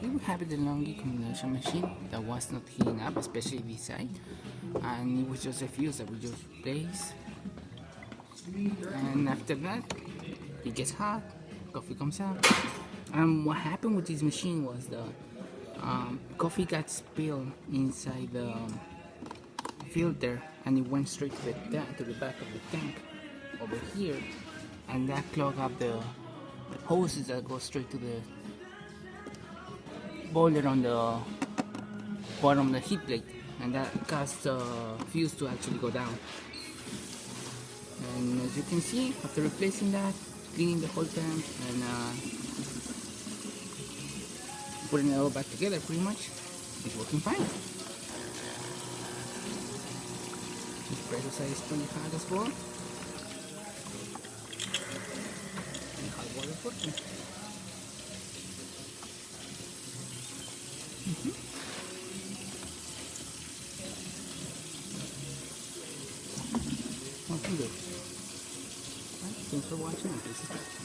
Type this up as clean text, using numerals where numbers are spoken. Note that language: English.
Here we have a DeLonghi combination machine that was not heating up, especially this side, and it was just a fuse that we just replaced. And after that, it gets hot, coffee comes out. And what happened with this machine was the coffee got spilled inside the filter, and it went straight to the back of the tank over here, and that clogged up the hoses that go straight to the boiler on the bottom of the heat plate, and that caused the fuse to actually go down. And as you can see, after replacing that, cleaning the whole tank, and putting it all back together, pretty much, it's working fine. The Espresso side is pretty hot as well. And hot water is working. Working good. Thanks for watching.